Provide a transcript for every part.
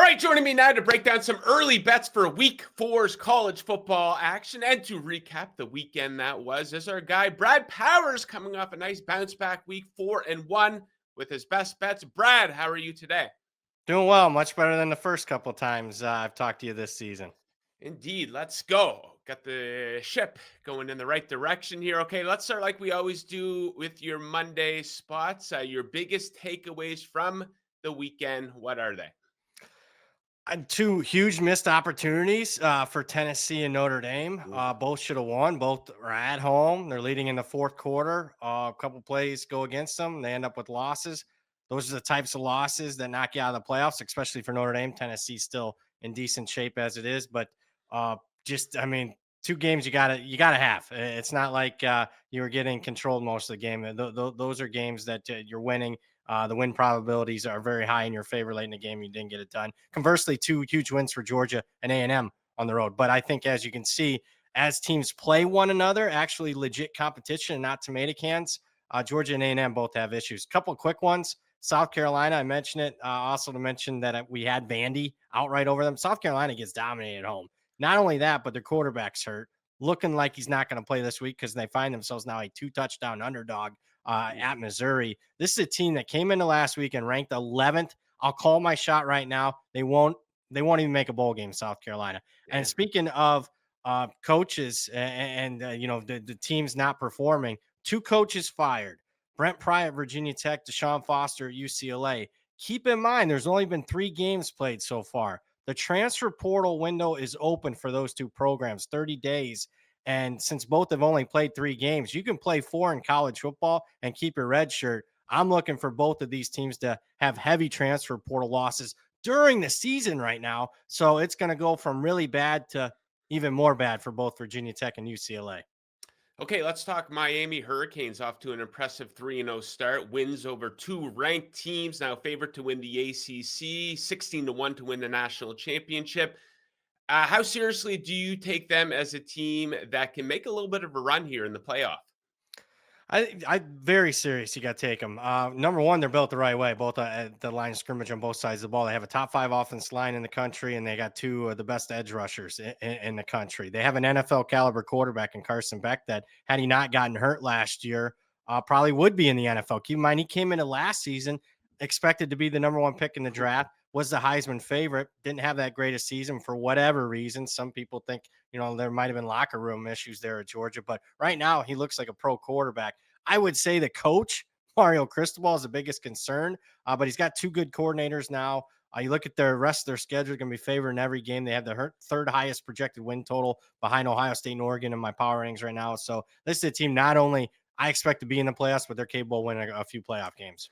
right, joining me now to break down some early bets for week four's college football action and to recap the weekend that was is our guy Brad Powers, coming off a nice bounce back week 4-1 with his best bets. Brad, how are you today? Doing well, much better than the first couple times I've talked to you this season. Indeed, let's go. Got the ship going in the right direction here. Okay, let's start like we always do with your Monday spots. Your biggest takeaways from the weekend. What are they? Two huge missed opportunities for Tennessee and Notre Dame. Ooh. Both should have won. Both are at home. They're leading in the fourth quarter. A couple plays go against them. They end up with losses. Those are the types of losses that knock you out of the playoffs, especially for Notre Dame. Tennessee's still in decent shape as it is, but uh, two games you gotta have. It's not like you were getting controlled most of the game. Those are games that you're winning. The win probabilities are very high in your favor late in the game. You didn't get it done. Conversely, two huge wins for Georgia and A&M on the road. But I think, as you can see, as teams play one another, actually legit competition and not tomato cans, Georgia and A&M both have issues. Couple of quick ones. South Carolina, I mentioned it. Also to mention that we had Vandy outright over them. South Carolina gets dominated at home. Not only that, but their quarterback's hurt, looking like he's not going to play this week because they find themselves now a 2-touchdown underdog at Missouri. This is a team that came into last week and ranked 11th. I'll call my shot right now. They won't even make a bowl game, South Carolina. And Damn. speaking of coaches and the teams not performing, two coaches fired. Brent Pry at Virginia Tech, Deshaun Foster at UCLA. Keep in mind, there's only been 3 games played so far. The transfer portal window is open for those two programs, 30 days. And since both have only played 3 games, you can play 4 in college football and keep your red shirt. I'm looking for both of these teams to have heavy transfer portal losses during the season right now. So it's going to go from really bad to even more bad for both Virginia Tech and UCLA. Okay, let's talk Miami Hurricanes off to an impressive 3-0 start. Wins over 2 ranked teams, now favored to win the ACC, 16-1 to win the national championship. How seriously do you take them as a team that can make a little bit of a run here in the playoff? I very serious. You got to take them. Number one, they're built the right way. Both at the line of scrimmage on both sides of the ball. They have a top 5 offense line in the country, and they got 2 of the best edge rushers in the country. They have an NFL caliber quarterback in Carson Beck that, had he not gotten hurt last year, probably would be in the NFL. Keep in mind, he came into last season expected to be the number 1 pick in the draft. Was the Heisman favorite. Didn't have that greatest season for whatever reason. Some people think there might have been locker room issues there at Georgia, but right now he looks like a pro quarterback. I would say the coach, Mario Cristobal, is the biggest concern, but he's got 2 good coordinators now. You look at the rest of their schedule, going to be favored in every game. They have the third highest projected win total behind Ohio State and Oregon in my power ratings right now. So this is a team not only I expect to be in the playoffs, but they're capable of winning a few playoff games.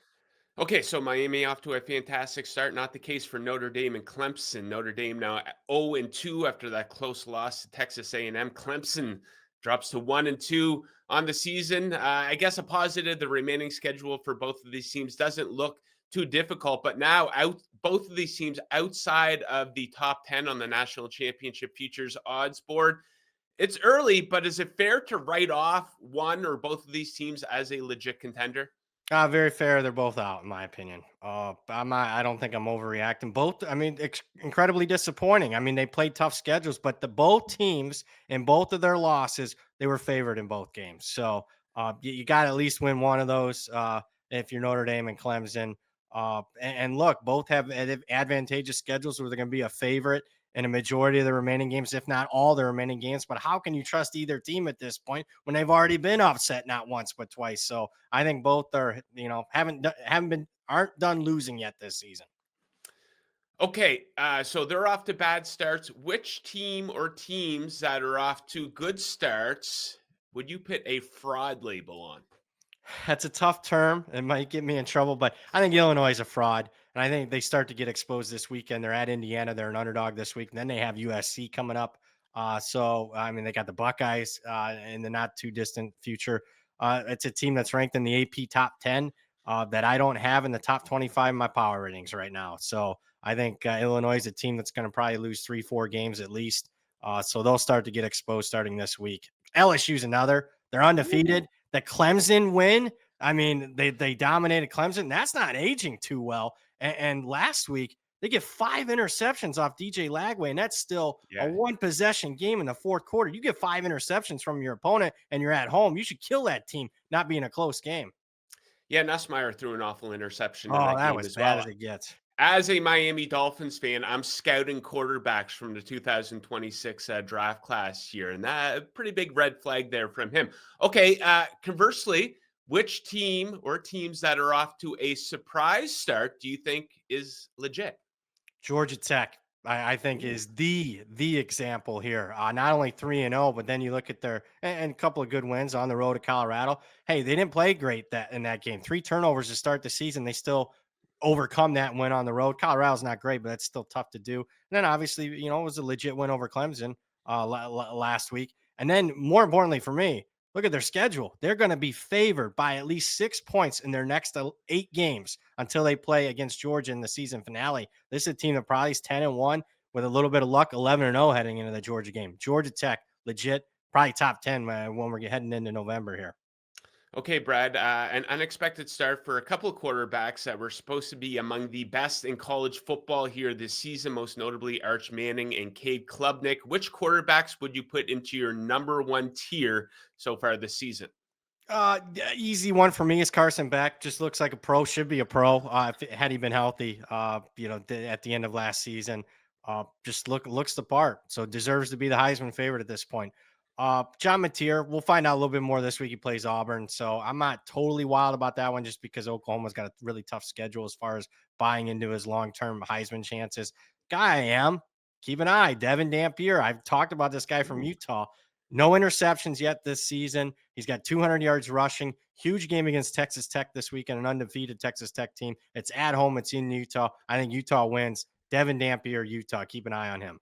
Okay, so Miami off to a fantastic start. Not the case for Notre Dame and Clemson. Notre Dame now 0-2 after that close loss to Texas A&M. Clemson drops to 1-2 on the season. I guess a positive. The remaining schedule for both of these teams doesn't look too difficult, but now both of these teams outside of the top 10 on the national championship futures odds board. It's early, but is it fair to write off one or both of these teams as a legit contender? Very fair. They're both out, in my opinion. I'm not. I don't think I'm overreacting. Both. I mean, incredibly disappointing. I mean, they played tough schedules, but the both teams in both of their losses, they were favored in both games. So you got to at least win one of those if you're Notre Dame and Clemson. And look, both have advantageous schedules where they're going to be a favorite in a majority of the remaining games, if not all the remaining games. But how can you trust either team at this point when they've already been upset not once but twice? So I think both are, aren't done losing yet this season. Okay, so they're off to bad starts. Which team or teams that are off to good starts would you put a fraud label on? That's a tough term. It might get me in trouble, but I think Illinois is a fraud. And I think they start to get exposed this weekend. They're at Indiana. They're an underdog this week. And then they have USC coming up. I mean, they got the Buckeyes in the not too distant future. It's a team that's ranked in the AP top 10 that I don't have in the top 25 in my power ratings right now. So I think Illinois is a team that's going to probably lose 3-4 games at least. So they'll start to get exposed starting this week. LSU's another. They're undefeated. The Clemson win, I mean, they dominated Clemson. That's not aging too well. And last week, They get 5 interceptions off DJ Lagway, and that's still a Yeah. one possession game in the fourth quarter. You get 5 interceptions from your opponent and you're at home. You should kill that team, not be in a close game. Yeah, Nussmeier threw an awful interception in Oh, that that game was as bad well. as it gets. As a Miami Dolphins fan, I'm scouting quarterbacks from the 2026 draft class here, and that a pretty big red flag there from him. Okay, conversely, which team or teams that are off to a surprise start do you think is legit? Georgia Tech, I think, Ooh. is the example here. Not only 3-0, but then you look at their and a couple of good wins on the road to Colorado. Hey, they didn't play great that in that game. 3 turnovers to start the season. They still overcome that and win on the road. Colorado's not great, but that's still tough to do. And then obviously, it was a legit win over Clemson last week. And then more importantly for me, look at their schedule. They're going to be favored by at least 6 points in their next 8 games until they play against Georgia in the season finale. This is a team that probably is 10-1 with a little bit of luck, 11-0 heading into the Georgia game. Georgia Tech, legit, probably top 10 when we're heading into November here. Okay, Brad, an unexpected start for a couple of quarterbacks that were supposed to be among the best in college football here this season, most notably Arch Manning and Cade Klubnik. Which quarterbacks would you put into your number one tier so far this season? Easy one for me is Carson Beck. Just looks like a pro. Should be a pro. Had he been healthy, at the end of last season, just looks the part. So deserves to be the Heisman favorite at this point. John Mateer, we'll find out a little bit more this week. He plays Auburn, so I'm not totally wild about that one, just because Oklahoma's got a really tough schedule as far as buying into his long-term Heisman chances. Guy I am. Keep an eye, Devin Dampier. I've talked about this guy from Ooh. Utah. No interceptions yet this season. He's got 200 yards rushing. Huge game against Texas Tech this weekend, an undefeated Texas Tech team. It's at home. It's in Utah. I think Utah wins. Devin Dampier, Utah. Keep an eye on him.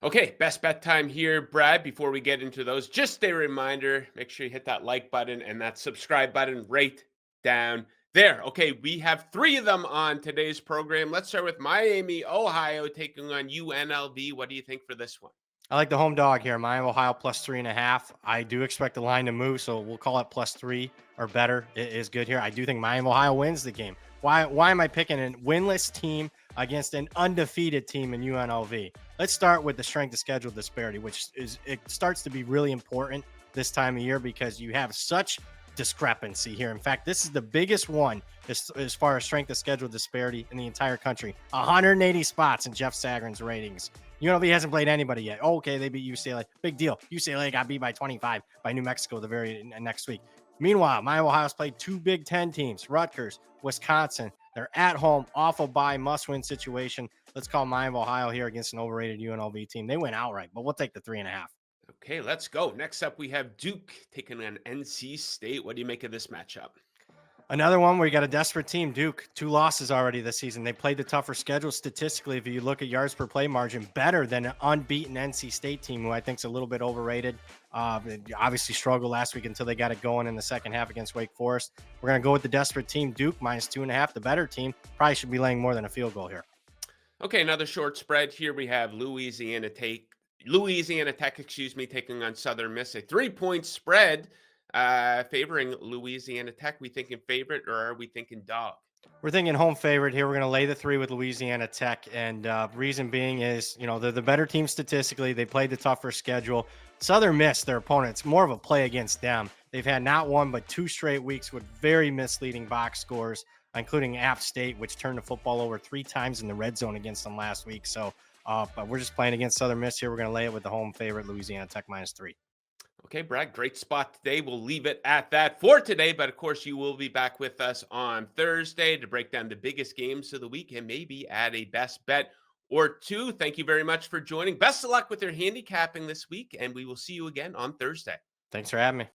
Okay, best bet time here, Brad. Before we get into those, just a reminder, make sure you hit that like button and that subscribe button right down there. Okay, we have three of them on today's program. Let's start with Miami, Ohio, taking on UNLV. What do you think for this one? I like the home dog here. Miami, Ohio plus 3.5. I do expect the line to move, so we'll call it +3 or better. It is good here. I do think Miami, Ohio wins the game. Why am I picking a winless team against an undefeated team in UNLV? Let's start with the strength of schedule disparity, which it starts to be really important this time of year because you have such discrepancy here. In fact, this is the biggest one as far as strength of schedule disparity in the entire country. 180 spots in Jeff Sagarin's ratings. UNLV hasn't played anybody yet. Oh, okay, they beat UCLA. Big deal. UCLA got beat by 25 by New Mexico the very next week. Meanwhile, Miami Ohio's played 2 Big Ten teams, Rutgers, Wisconsin. They're at home, off a bye, must-win situation. Let's call Miami Ohio here against an overrated UNLV team. They win outright, but we'll take the 3.5. Okay, let's go. Next up, we have Duke taking on NC State. What do you make of this matchup? Another one where you got a desperate team, Duke. 2 losses already this season. They played the tougher schedule statistically. If you look at yards per play margin, better than an unbeaten NC State team, who I think is a little bit overrated. They obviously struggled last week until they got it going in the second half against Wake Forest. We're going to go with the desperate team, Duke, -2.5. The better team probably should be laying more than a field goal here. Okay, another short spread here. We have Louisiana Tech, taking on Southern Miss. A 3-point spread favoring Louisiana Tech. We thinking favorite or are we thinking dog? We're thinking home favorite here. We're going to lay the 3 with Louisiana Tech. And reason being is, they're the better team statistically. They played the tougher schedule. Southern Miss, their opponents, more of a play against them. They've had not one, but 2 straight weeks with very misleading box scores, including App State, which turned the football over 3 times in the red zone against them last week. So, but we're just playing against Southern Miss here. We're going to lay it with the home favorite, Louisiana Tech -3. Okay, Brad, great spot today. We'll leave it at that for today. But of course, you will be back with us on Thursday to break down the biggest games of the week and maybe add a best bet or two. Thank you very much for joining. Best of luck with your handicapping this week, and we will see you again on Thursday. Thanks for having me.